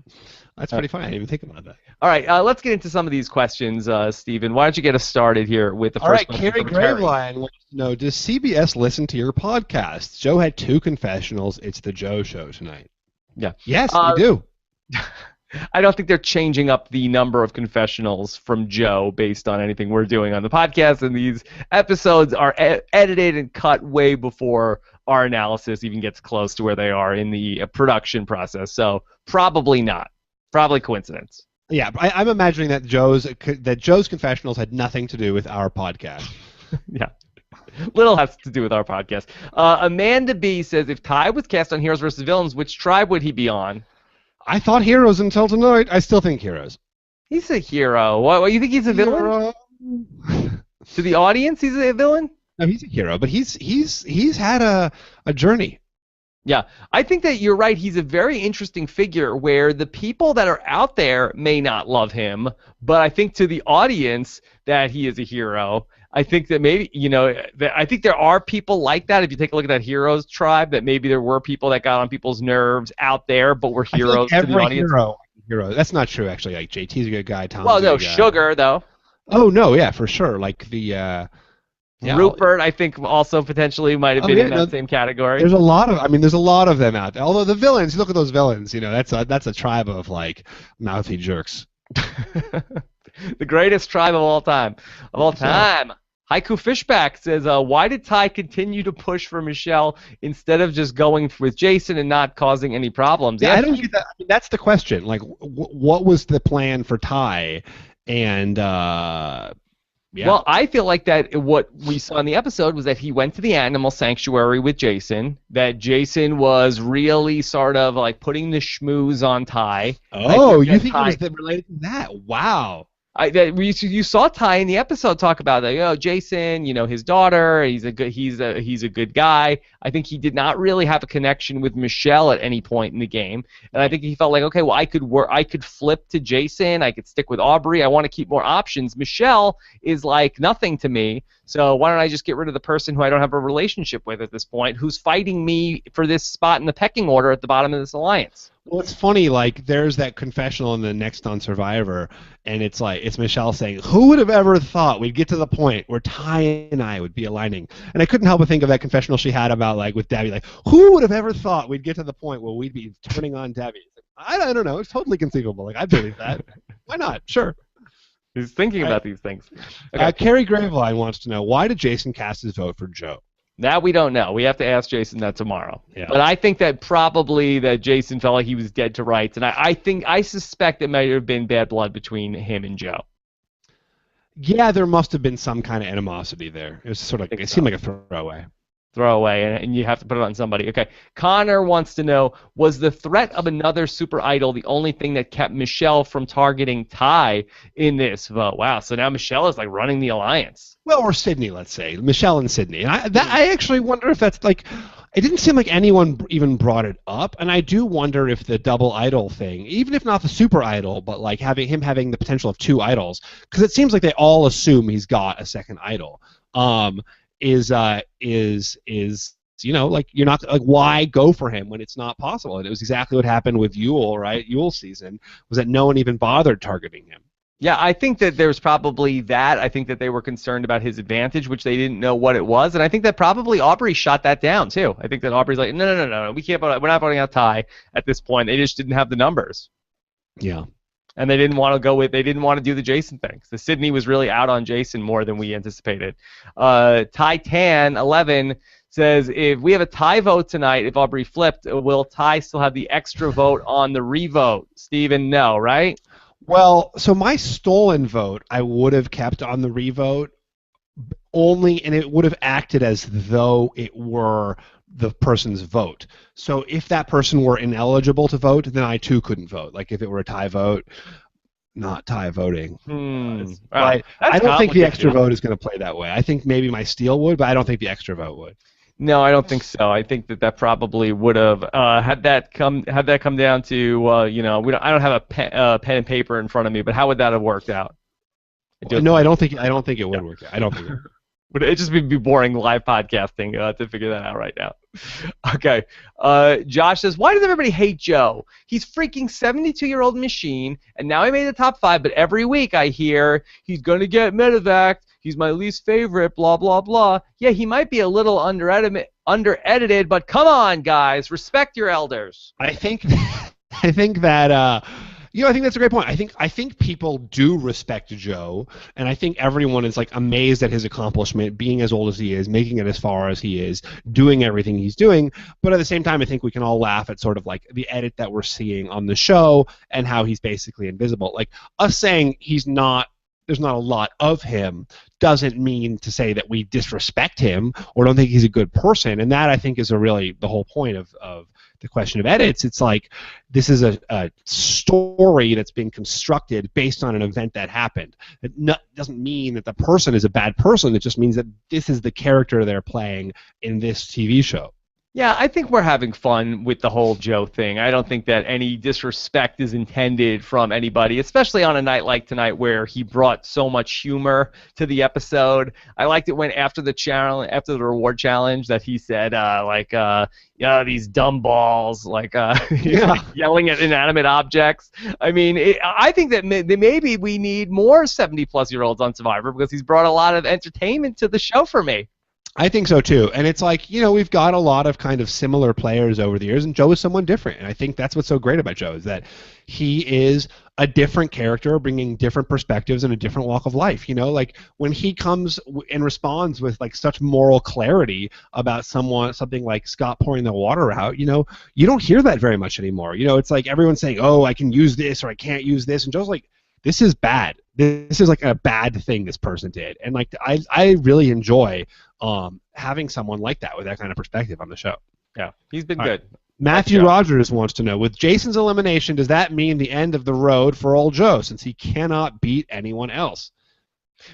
That's pretty funny. I didn't even think about that. All right, let's get into some of these questions, Stephen. Why don't you get us started here with the All first right, one? Carrie Graveline wants to know, does CBS listen to your podcast? Joe had 2 confessionals. It's the Joe Show tonight. Yeah. Yes, they do. I don't think they're changing up the number of confessionals from Joe based on anything we're doing on the podcast, and these episodes are edited and cut way before our analysis even gets close to where they are in the production process, so probably not. Probably coincidence. Yeah, I'm imagining that Joe's confessionals had nothing to do with our podcast. Yeah. Little has to do with our podcast. Amanda B says, if Ty was cast on Heroes vs. Villains, which tribe would he be on? I thought Heroes until tonight. I still think Heroes. He's a hero. What you think he's a villain? To the audience, he's a villain? No, he's a hero, but he's had a journey. Yeah, I think that you're right. He's a very interesting figure where the people that are out there may not love him, but I think to the audience that he is a hero. I think that maybe, I think there are people like that. If you take a look at that Heroes tribe, that maybe there were people that got on people's nerves out there, but were heroes to the audience. Hero. That's not true, actually. Like, JT's a good guy, Tom's well, a no, good guy. Sugar, though. Oh, no, yeah, for sure. Like the... Rupert, I think, also potentially might have been in that same category. There's a lot of them out there. Although the villains, look at those villains. That's a tribe of like mouthy jerks. The greatest tribe of all time. Haiku Fishback says, why did Ty continue to push for Michelle instead of just going with Jason and not causing any problems? Yeah, I don't get that. I mean, that's the question. Like, what was the plan for Ty? And yeah. Well, I feel like that what we saw in the episode was that he went to the animal sanctuary with Jason, that Jason was really sort of like putting the schmooze on Ty. Oh, you think it was related to that? Wow. You saw Ty in the episode talk about that. Jason, his daughter. He's a good guy. I think he did not really have a connection with Michelle at any point in the game, and I think he felt like, okay, well, I could flip to Jason. I could stick with Aubrey. I want to keep more options. Michelle is like nothing to me, so why don't I just get rid of the person who I don't have a relationship with at this point, who's fighting me for this spot in the pecking order at the bottom of this alliance? Well, it's funny, like, there's that confessional in the next on Survivor, and it's Michelle saying, who would have ever thought we'd get to the point where Ty and I would be aligning? And I couldn't help but think of that confessional she had about, like, with Debbie, like, who would have ever thought we'd get to the point where we'd be turning on Debbie? I don't know, it's totally conceivable. Like, I believe that. Why not? Sure. He's thinking about these things. Okay. Carrie Graveline wants to know, why did Jason cast his vote for Joe? That we don't know. We have to ask Jason that tomorrow. Yeah. But I think that probably that Jason felt like he was dead to rights, and I suspect it might have been bad blood between him and Joe. Yeah, there must have been some kind of animosity there. It was sort of it seemed like a throwaway. And you have to put it on somebody. Okay. Connor wants to know, was the threat of another super idol the only thing that kept Michelle from targeting Ty in this vote? Wow. So now Michelle is like running the alliance. Well, or Sydney, let's say. Michelle and Sydney. And I actually wonder if that's like, it didn't seem like anyone even brought it up, and I do wonder if the double idol thing, even if not the super idol, but like having the potential of 2 idols, because it seems like they all assume he's got a second idol. Is like, you're not like, why go for him when it's not possible? And it was exactly what happened with Yule, right? Yule's season was that no one even bothered targeting him. Yeah, I think that there's probably that. I think that they were concerned about his advantage, which they didn't know what it was, and I think that probably Aubrey shot that down too. I think that Aubrey's like, no, we can't. We're not voting out Ty at this point. They just didn't have the numbers. Yeah. and they didn't want to do the Jason thing. So Sydney was really out on Jason more than we anticipated. Titan11 says, if we have a tie vote tonight, if Aubrey flipped, will Ty still have the extra vote on the revote? Steven, no, right? Well, so my stolen vote I would have kept on the revote only, and it would have acted as though it were the person's vote. So if that person were ineligible to vote, then I too couldn't vote. Like if it were a tie vote, not tie voting. But I don't think the extra vote is going to play that way. I think maybe my steal would, but I don't think the extra vote would. No, I don't think so. I think that probably would have had that come down to I don't have a pen and paper in front of me, but how would that have worked out? No, I don't think it would work out. I don't think it would. Would it just be boring live podcasting to figure that out right now? Okay. Josh says, why does everybody hate Joe? He's freaking 72-year-old machine, and now he made the top 5, but every week I hear he's going to get medevac. He's my least favorite, blah, blah, blah. Yeah, he might be a little under-edited, but come on, guys. Respect your elders. I think that I think that's a great point. I think people do respect Joe, and I think everyone is like amazed at his accomplishment, being as old as he is, making it as far as he is, doing everything he's doing. But at the same time, I think we can all laugh at sort of like the edit that we're seeing on the show and how he's basically invisible. Like us saying there's not a lot of him doesn't mean to say that we disrespect him or don't think he's a good person. And that, I think, is really the whole point of the question of edits. It's like this is a story that's being constructed based on an event that happened. It doesn't mean that the person is a bad person. It just means that this is the character they're playing in this TV show. Yeah, I think we're having fun with the whole Joe thing. I don't think that any disrespect is intended from anybody, especially on a night like tonight where he brought so much humor to the episode. I liked it when after the reward challenge that he said these dumb balls, yelling at inanimate objects. I mean, I think that maybe we need more 70-plus-year-olds on Survivor because he's brought a lot of entertainment to the show for me. I think so too, and it's like, we've got a lot of kind of similar players over the years, and Joe is someone different, and I think that's what's so great about Joe is that he is a different character, bringing different perspectives and a different walk of life. Like when he comes and responds with like such moral clarity about something like Scott pouring the water out, you don't hear that very much anymore. It's like everyone's saying, oh, I can use this or I can't use this, and Joe's like, this is bad. This is like a bad thing this person did, and like I really enjoy having someone like that with that kind of perspective on the show. Yeah, he's been good. Matthew Rogers wants to know, with Jason's elimination, does that mean the end of the road for old Joe since he cannot beat anyone else?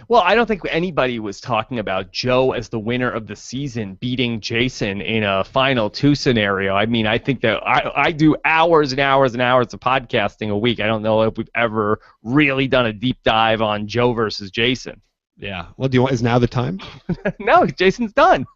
Well, I don't think anybody was talking about Joe as the winner of the season beating Jason in a Final 2 scenario. I mean, I think that I do hours and hours and hours of podcasting a week. I don't know if we've ever really done a deep dive on Joe versus Jason. Yeah. Well, is now the time? No, Jason's done.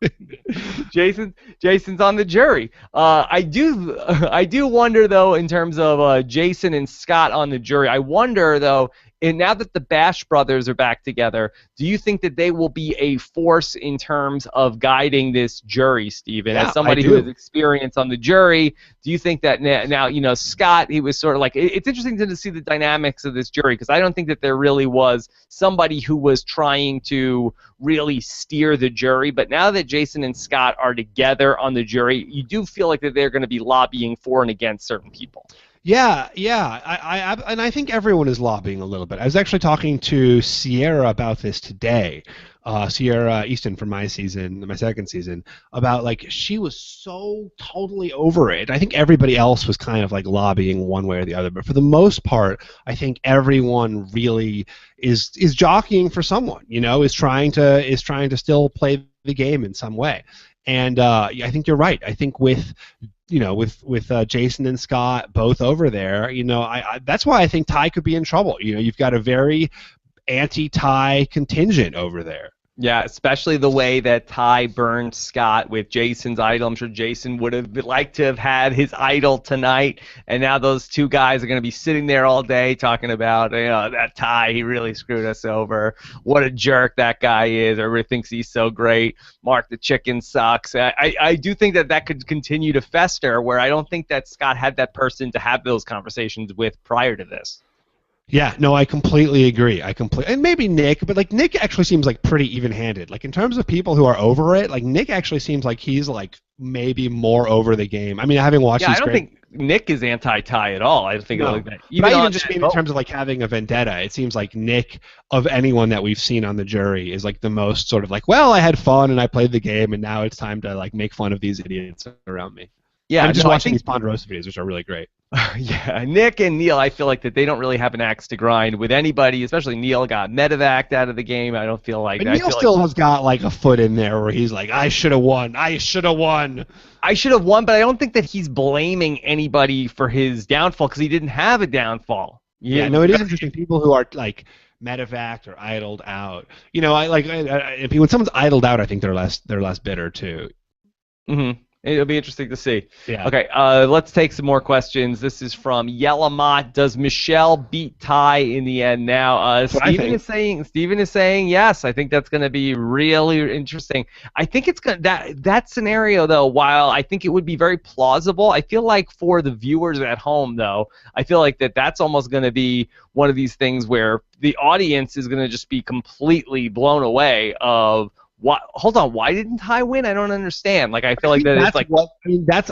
Jason's on the jury. I do wonder though, in terms of Jason and Scott on the jury. I wonder though, and now that the Bash brothers are back together, do you think that they will be a force in terms of guiding this jury, Steven? Yeah, as somebody who has experience on the jury, do you think that now Scott, he was sort of like, it's interesting to see the dynamics of this jury, because I don't think that there really was somebody who was trying to really steer the jury, but now that Jason and Scott are together on the jury, you do feel like that they're going to be lobbying for and against certain people. Yeah. I think everyone is lobbying a little bit. I was actually talking to Sierra about this today, Sierra Easton from my second season, about like she was so totally over it. I think everybody else was kind of like lobbying one way or the other, but for the most part, I think everyone really is jockeying for someone. Is trying to still play the game in some way. And I think you're right. I think with Jason and Scott both over there, that's why I think Ty could be in trouble. You've got a very anti-Ty contingent over there. Yeah, especially the way that Ty burned Scott with Jason's idol. I'm sure Jason would have liked to have had his idol tonight, and now those two guys are going to be sitting there all day talking about, that Ty, he really screwed us over. What a jerk that guy is. Everybody thinks he's so great. Mark the chicken sucks. I do think that could continue to fester, where I don't think that Scott had that person to have those conversations with prior to this. Yeah, no, I completely agree. And maybe Nick, but like Nick actually seems like pretty even-handed. Like in terms of people who are over it, like Nick actually seems like he's like maybe more over the game. I mean, having watched Yeah, these I don't think Nick is anti-tie at all. I don't think no, like that. but I on even just that mean in vote. terms of like having a vendetta. It seems like Nick, of anyone that we've seen on the jury, is like the most sort of like, well, I had fun and I played the game, and now it's time to like make fun of these idiots around me. Yeah, I'm just no, I watching think these Ponderosa videos, which are really great. yeah, Nick and Neil, I feel like that they don't really have an axe to grind with anybody, especially Neil got medevaced out of the game. I don't feel like But that. I Neil feel still has got like a foot in there where he's like, I should have won. I should have won. I should have won, but I don't think that he's blaming anybody for his downfall because he didn't have a downfall. Yeah, no, it is interesting. People who are like medevaced or idled out. You know, when someone's idled out, I think they're less bitter too. Mm-hmm. It'll be interesting to see. Yeah. Okay, let's take some more questions. This is from Yelamot. Does Michelle beat Ty in the end now? Steven is saying yes. I think that's going to be really interesting. I think it's going that scenario though. While I think it would be very plausible, I feel like for the viewers at home though, I feel like that's almost going to be one of these things where the audience is going to just be completely blown away of. What? Hold on. Why didn't Ty win? I don't understand. Like I feel like that. It's like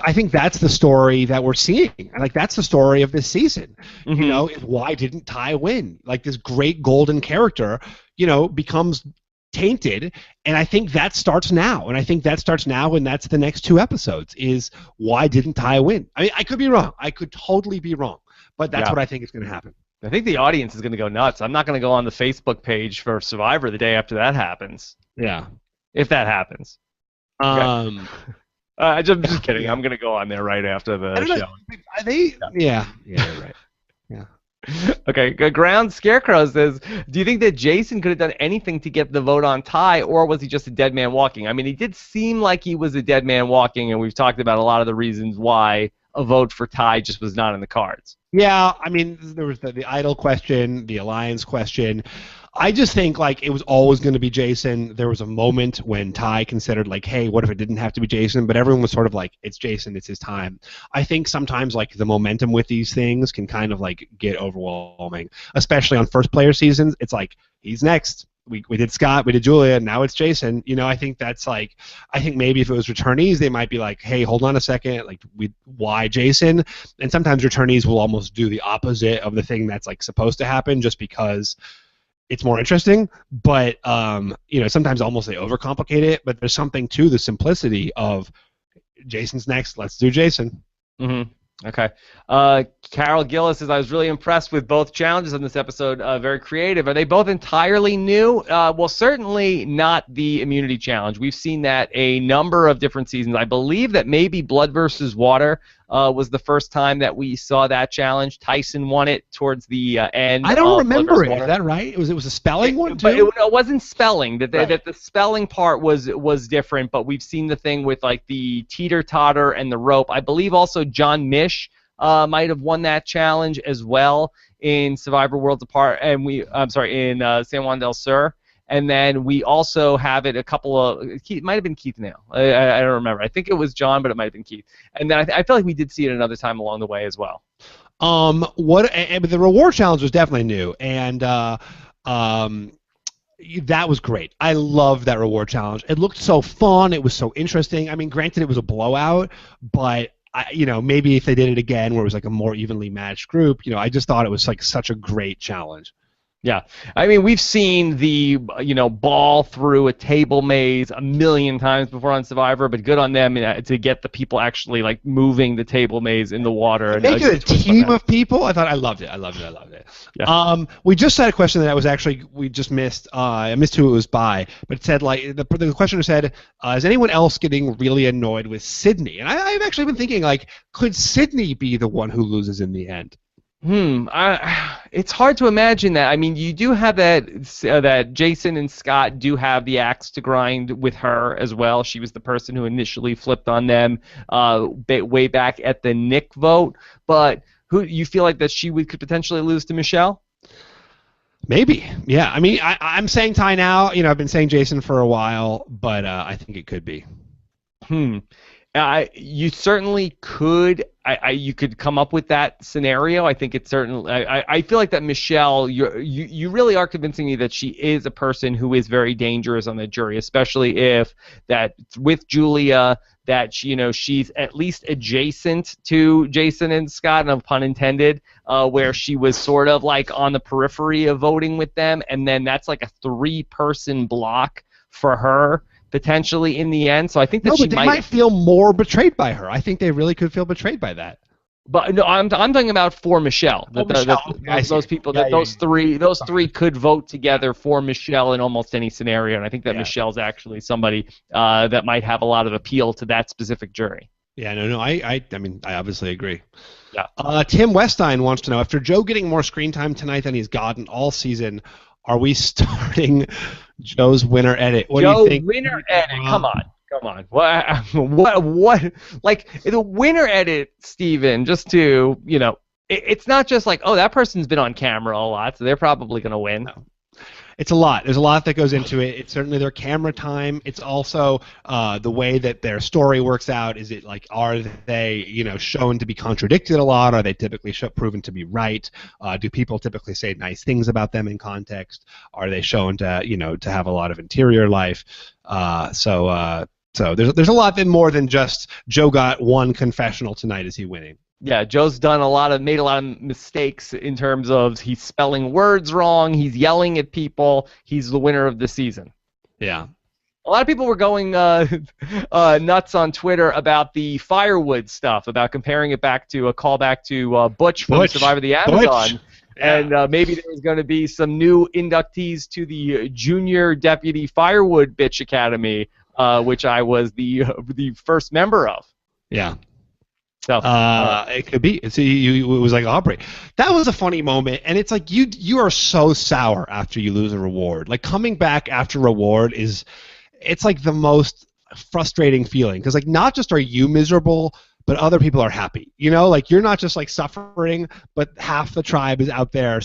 I think that's the story that we're seeing. Like that's the story of this season. Mm-hmm. You know, is why didn't Ty win? Like this great golden character, you know, becomes tainted, and I think that starts now. And that's the next 2 episodes. Is why didn't Ty win? I mean, I could be wrong. I could totally be wrong, but that's what I think is going to happen. I think the audience is going to go nuts. I'm not going to go on the Facebook page for Survivor the day after that happens. Yeah. If that happens. Okay. I'm just kidding. I'm going to go on there right after the show. Are they? Yeah. Yeah, you're right. Yeah. Okay, Ground Scarecrow says, do you think that Jason could have done anything to get the vote on Ty, or was he just a dead man walking? I mean, he did seem like he was a dead man walking, and we've talked about a lot of the reasons why a vote for Ty just was not in the cards. Yeah, I mean, there was the idol question, the alliance question. I just think like it was always going to be Jason. There was a moment when Ty considered like, hey, what if it didn't have to be Jason? But everyone was sort of like, it's Jason, it's his time. I think sometimes like the momentum with these things can kind of like get overwhelming, especially on first player seasons. It's like he's next. We did Scott, we did Julia, now it's Jason. You know, I think that's like, I think maybe if it was returnees, they might be like, hey, hold on a second, like, why Jason? And sometimes returnees will almost do the opposite of the thing that's like supposed to happen just because it's more interesting. But you know, sometimes almost they overcomplicate it. But there's something to the simplicity of Jason's next. Let's do Jason. Mm-hmm. Okay. Carol Gillis says, I was really impressed with both challenges on this episode. Very creative. Are they both entirely new? Well, certainly not the immunity challenge. We've seen that a number of different seasons. I believe that maybe Blood versus Water was the first time that we saw that challenge. Tyson won it towards the end. I don't remember it. Is that right? It was a spelling one too? But it wasn't spelling. That the spelling part was different. But we've seen the thing with like the teeter-totter and the rope. I believe also John Mish might have won that challenge as well in Survivor Worlds Apart, and in San Juan del Sur. And then we also have it a couple of, it might have been Keith now. I don't remember. I think it was John, but it might have been Keith. And then I feel like we did see it another time along the way as well. The reward challenge was definitely new, and that was great. I loved that reward challenge. It looked so fun. It was so interesting. I mean, granted, it was a blowout, but maybe if they did it again, where it was like a more evenly matched group, I just thought it was like such a great challenge. Yeah, I mean, we've seen the ball through a table maze a million times before on Survivor, but good on them to get the people actually like moving the table maze in the water. Make it a team of people. I loved it. Yeah. We just had a question that we just missed. I missed who it was by, but it said like the questioner said, "Is anyone else getting really annoyed with Sydney?" And I've actually been thinking like, could Sydney be the one who loses in the end? It's hard to imagine that. I mean, you do have that Jason and Scott do have the axe to grind with her as well. She was the person who initially flipped on them way back at the Nick vote. But who you feel like that she could potentially lose to Michelle? Maybe, yeah. I mean, I'm saying Ty now. I've been saying Jason for a while, but I think it could be. You certainly could. You could come up with that scenario. I think it's certainly. I feel like that Michelle, you really are convincing me that she is a person who is very dangerous on the jury, especially if that with Julia that she's at least adjacent to Jason and Scott, no pun intended, where she was sort of like on the periphery of voting with them, and then that's like a 3-person block for her. Potentially in the end, so I think that but they might feel more betrayed by her. I think they really could feel betrayed by that. But no, I'm talking about for Michelle. Those people, those three could vote together for Michelle in almost any scenario, and I think that Michelle's actually somebody that might have a lot of appeal to that specific jury. Yeah, no, I mean, I obviously agree. Yeah. Tim Westine wants to know, after Joe getting more screen time tonight than he's gotten all season, are we starting Joe's winner edit? What do you think? Winner edit. Come on. What? Like the winner edit, Steven, just to, it's not just like, oh, that person's been on camera a lot, so they're probably going to win. No. It's a lot. There's a lot that goes into it. It's certainly their camera time. It's also the way that their story works out. Is it like, are they, shown to be contradicted a lot? Are they typically proven to be right? Do people typically say nice things about them in context? Are they shown to, to have a lot of interior life? So there's a lot more than just Joe got one confessional tonight. Is he winning? Yeah, Joe's made a lot of mistakes in terms of he's spelling words wrong, he's yelling at people, he's the winner of the season. Yeah. A lot of people were going nuts on Twitter about the firewood stuff, about comparing it back to a callback to Butch from Survivor the Amazon. Yeah. And maybe there's going to be some new inductees to the Junior Deputy Firewood Bitch Academy, which I was the first member of. Yeah. So, it could be. It was like Aubrey. That was a funny moment, and it's like you are so sour after you lose a reward. Like coming back after reward it's like the most frustrating feeling because like not just are you miserable, but other people are happy. Like you're not just like suffering, but half the tribe is out there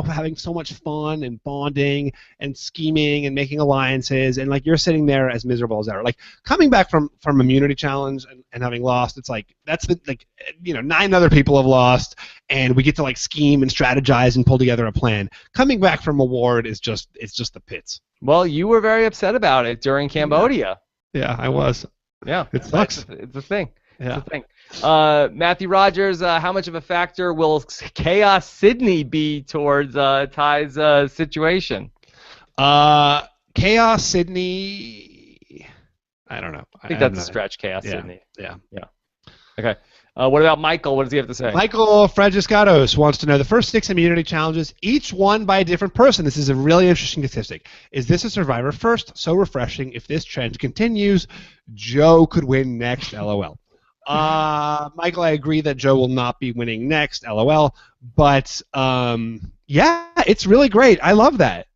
having so much fun and bonding and scheming and making alliances, and like you're sitting there as miserable as ever. Like coming back from immunity challenge and having lost, it's like that's 9 other people have lost, and we get to like scheme and strategize and pull together a plan. Coming back from award is just the pits. Well, you were very upset about it during Cambodia. Yeah, I was. Yeah, it sucks. It's a thing. Yeah. That's the thing. Matthew Rogers, how much of a factor will Chaos Sydney be towards Ty's situation? Chaos Sydney, I don't know. I think that's a stretch, Chaos Sydney. Yeah. Okay. What about Michael? What does he have to say? Michael Fragiscatos wants to know the first 6 immunity challenges, each won by a different person. This is a really interesting statistic. Is this a Survivor first? So refreshing. If this trend continues, Joe could win next, LOL. Michael, I agree that Joe will not be winning next, LOL. But, yeah, it's really great. I love that.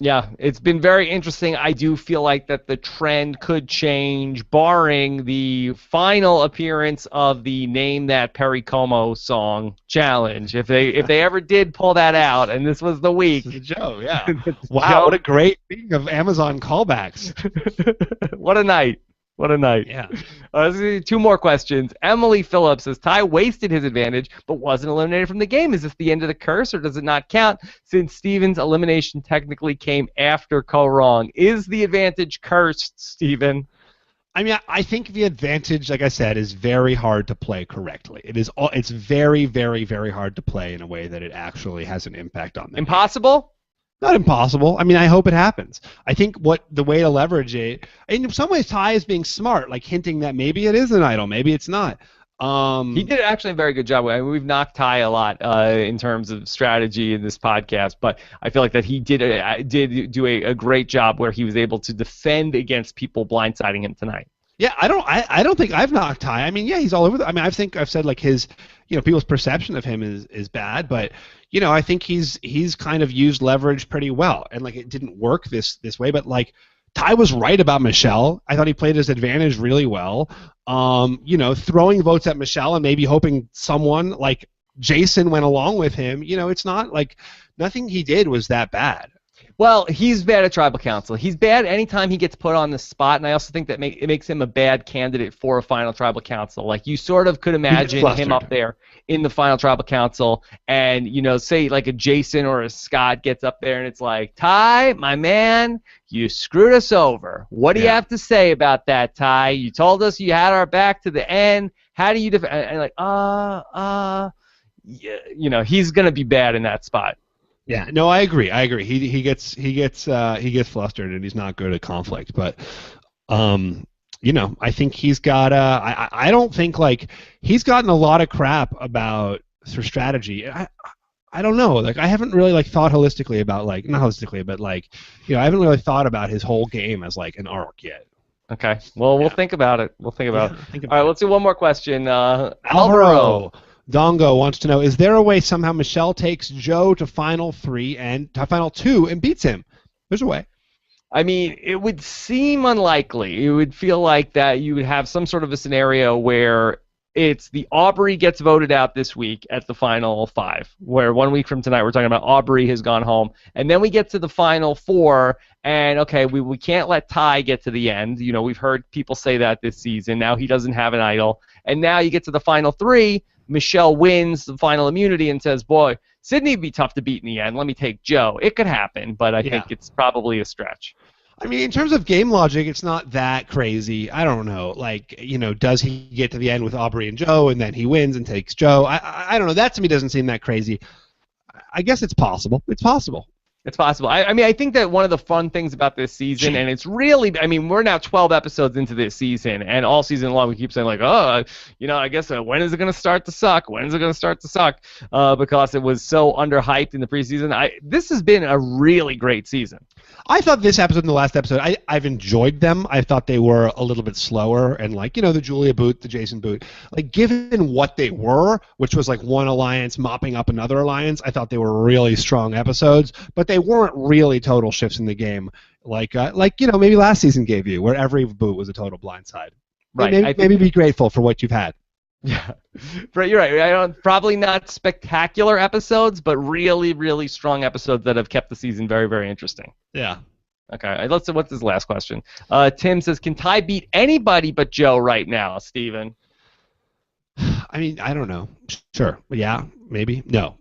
Yeah, it's been very interesting. I do feel like that the trend could change, barring the final appearance of the Name That Perry Como song challenge. If they ever did pull that out, and this was the week. Joe, yeah. Wow, what a great thing of Amazon callbacks. What a night. What a night. Yeah. Let's do 2 more questions. Emily Phillips says, Ty wasted his advantage but wasn't eliminated from the game. Is this the end of the curse, or does it not count since Steven's elimination technically came after Kaoh? Is the advantage cursed, Steven? I mean, I think the advantage, like I said, is very hard to play correctly. It's very, very, very hard to play in a way that it actually has an impact on them. Impossible? Not impossible. I mean, I hope it happens. I think the way to leverage it, in some ways, Ty is being smart, like hinting that maybe it is an idol, maybe it's not. He did actually a very good job. I mean, we've knocked Ty a lot in terms of strategy in this podcast, but I feel like that he did do a great job where he was able to defend against people blindsiding him tonight. Yeah, I don't think I've knocked Ty. I mean, yeah, he's all over. I mean, I think I've said like his, people's perception of him is bad, but I think he's kind of used leverage pretty well, and like it didn't work this way, but like Ty was right about Michelle. I thought he played his advantage really well. Throwing votes at Michelle and maybe hoping someone like Jason went along with him. It's not like nothing he did was that bad. Well, he's bad at tribal council. He's bad anytime he gets put on the spot, and I also think that it makes him a bad candidate for a final tribal council. Like, you sort of could imagine him up there in the final tribal council, and, say like a Jason or a Scott gets up there, and it's like, Ty, my man, you screwed us over. What do you have to say about that, Ty? You told us you had our back to the end. How do you defend? And like, he's gonna be bad in that spot. Yeah, no, I agree. He gets flustered, and he's not good at conflict. But I think he's got I don't think like he's gotten a lot of crap about sort of strategy. I don't know. Like, I haven't really thought holistically about not holistically, but I haven't really thought about his whole game as an arc yet. Okay. Well, we'll think about it. We'll think about it. All right, let's do one more question. Alvaro Dongo wants to know: is there a way somehow Michelle takes Joe to Final 3 and to Final 2 and beats him? There's a way. I mean, it would seem unlikely. It would feel like that you would have some sort of a scenario where it's the Aubrey gets voted out this week at the Final 5, where 1 week from tonight we're talking about Aubrey has gone home, and then we get to the Final 4, and okay, we can't let Ty get to the end. We've heard people say that this season. Now he doesn't have an idol, and now you get to the Final 3. Michelle wins the final immunity and says, boy, Sydney would be tough to beat in the end. Let me take Joe. It could happen, but I think it's probably a stretch. I mean, in terms of game logic, it's not that crazy. I don't know. Does he get to the end with Aubrey and Joe, and then he wins and takes Joe? I don't know. That to me doesn't seem that crazy. I guess it's possible. It's possible. It's possible. I think that one of the fun things about this season, and it's really, we're now 12 episodes into this season, and all season long we keep saying I guess when is it going to start to suck? When is it going to start to suck? Because it was so underhyped in the preseason. This has been a really great season. I thought this episode and the last episode, I've enjoyed them. I thought they were a little bit slower, and the Julia boot, the Jason boot. Given what they were, which was one alliance mopping up another alliance, I thought they were really strong episodes, but they weren't really total shifts in the game maybe last season gave you, where every boot was a total blindside. Right. Maybe be grateful for what you've had. Yeah, you're right. Probably not spectacular episodes, but really, really strong episodes that have kept the season very, very interesting. Yeah. Okay, let's see. What's his last question? Tim says, can Ty beat anybody but Joe right now, Steven? I don't know. Sure. Yeah, maybe. No,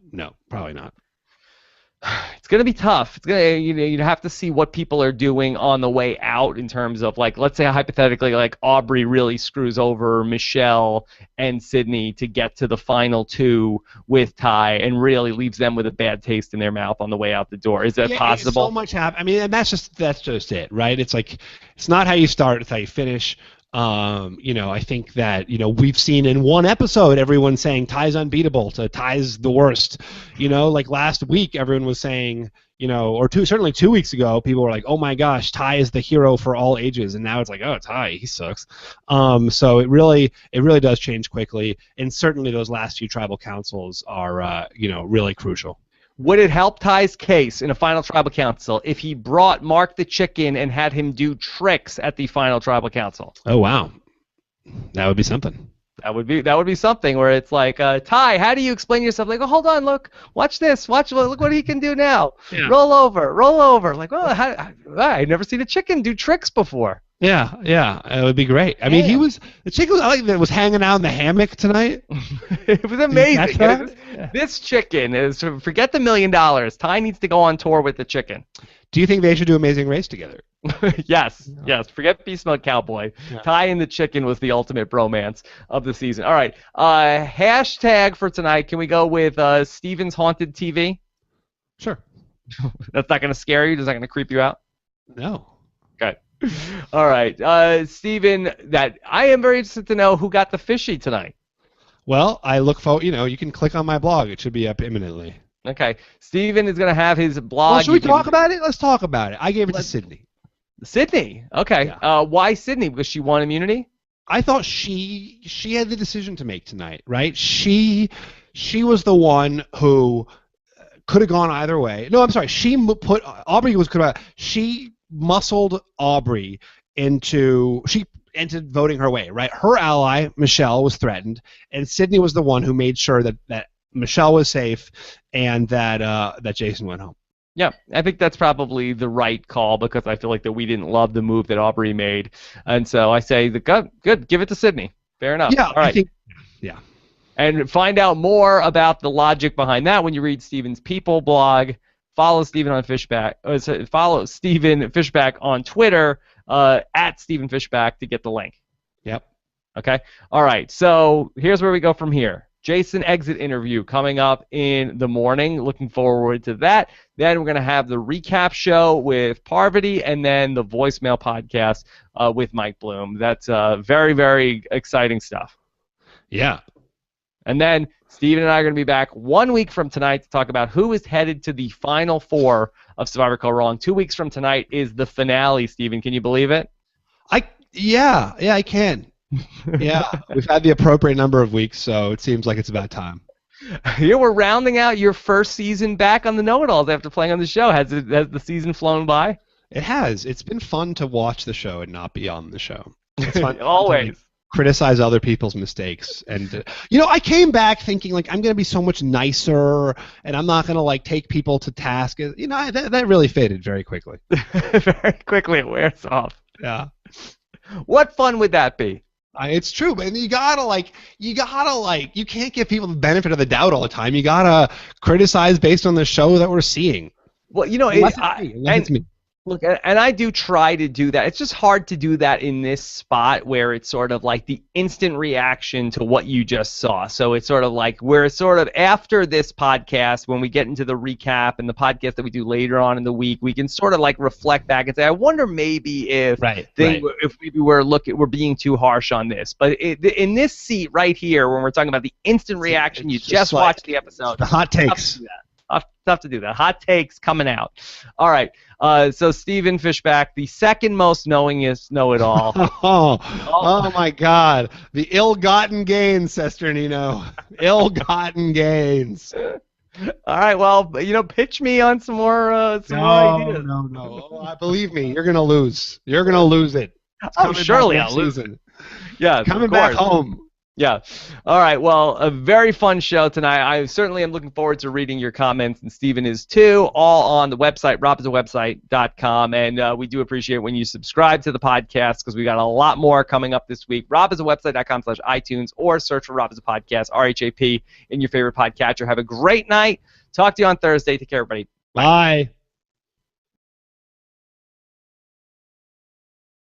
probably not. It's going to be tough. It's going to, you'd have to see what people are doing on the way out in terms of let's say hypothetically Aubrey really screws over Michelle and Sydney to get to the Final 2 with Ty and really leaves them with a bad taste in their mouth on the way out the door. Is that possible? So much happen. And that's just it, right? It's it's not how you start, it's how you finish. I think that, we've seen in one episode everyone saying Ty's unbeatable to Ty's the worst. Last week everyone was saying, certainly 2 weeks ago, people were like, oh my gosh, Ty is the hero for all ages, and now it's oh, Ty, he sucks. So it really does change quickly, and certainly those last few tribal councils are, really crucial. Would it help Ty's case in a final tribal council if he brought Mark the Chicken and had him do tricks at the final tribal council? Oh wow, that would be something. That would be something where it's Ty, how do you explain yourself? Hold on, look, watch this, look what he can do now. Yeah. Roll over. I've never seen a chicken do tricks before. Yeah, it would be great. The chicken was hanging out in the hammock tonight. It was amazing. This chicken is, forget the $1 million. Ty needs to go on tour with the chicken. Do you think they should do Amazing Race together? Yes. Forget Beast Mode Cowboy. Yeah. Ty and the chicken was the ultimate bromance of the season. All right. Hashtag for tonight. Can we go with Steven's Haunted TV? Sure. That's not going to scare you? Is that going to creep you out? No. Okay. All right. Steven, I am very interested to know who got the fishy tonight. Well, I look forward, you can click on my blog. It should be up imminently. Okay. Steven is going to have his blog. Well, should we talk about it? Let's talk about it. I gave it to Sydney. Sydney? Okay. Yeah. Why Sydney? Because she won immunity? I thought she had the decision to make tonight, right? She was the one who could have gone either way. No, I'm sorry. She muscled Aubrey into voting her way, right? Her ally, Michelle, was threatened, and Sydney was the one who made sure that Michelle was safe and that Jason went home. Yeah, I think that's probably the right call because I feel like that we didn't love the move that Aubrey made, and so I say good, give it to Sydney. Fair enough. Yeah, All right. I think. Yeah. And find out more about the logic behind that when you read Steven's People blog. Follow Steven on Fishback. Follow Steven Fishback on Twitter at Steven Fishback to get the link. Yep. Okay. All right. So here's where we go from here. Jason exit interview coming up in the morning. Looking forward to that. Then we're going to have the recap show with Parvati and then the voicemail podcast with Mike Bloom. That's very, very exciting stuff. Yeah. And then Steven and I are going to be back 1 week from tonight to talk about who is headed to the final four of Survivor Kaoh Rong. 2 weeks from tonight is the finale, Steven. Can you believe it? Yeah, I can. Yeah, we've had the appropriate number of weeks, so it seems like it's about time. Here we're rounding out your first season back on the Know-It-Alls after playing on the show. Has the season flown by? It has. It's been fun to watch the show and not be on the show. It's fun. Always. To criticize other people's mistakes. And, I came back thinking, like, I'm going to be so much nicer, and I'm not going to, like, take people to task. That really faded very quickly. Very quickly it wears off. Yeah. What fun would that be? It's true, but you can't give people the benefit of the doubt all the time. You gotta criticize based on the show that we're seeing. Well, Unless it's me. Look, and I do try to do that. It's just hard to do that in this spot where it's sort of like the instant reaction to what you just saw. So it's sort of like we're sort of after this podcast, when we get into the recap and the podcast that we do later on in the week, we can sort of like reflect back and say, I wonder maybe if if maybe we're being too harsh on this. But in this seat right here, when we're talking about the instant reaction, you just watched the episode. The hot takes. Tough to do that. Hot takes coming out. All right. So Steven Fishback, the second most knowingest know-it-all. Oh my God. The ill-gotten gains, Sesternino. Ill-gotten gains. All right. Well, pitch me on some more ideas. No. Oh, believe me, you're gonna lose. You're gonna lose it. Surely I'll lose it. Yeah. Coming back home. Yeah. All right. Well, a very fun show tonight. I certainly am looking forward to reading your comments, and Steven is too, all on the website, robisawebsite.com. And we do appreciate when you subscribe to the podcast because we got a lot more coming up this week. robisawebsite.com/iTunes or search for Rob as a Podcast, RHAP, in your favorite podcatcher. Have a great night. Talk to you on Thursday. Take care, everybody. Bye.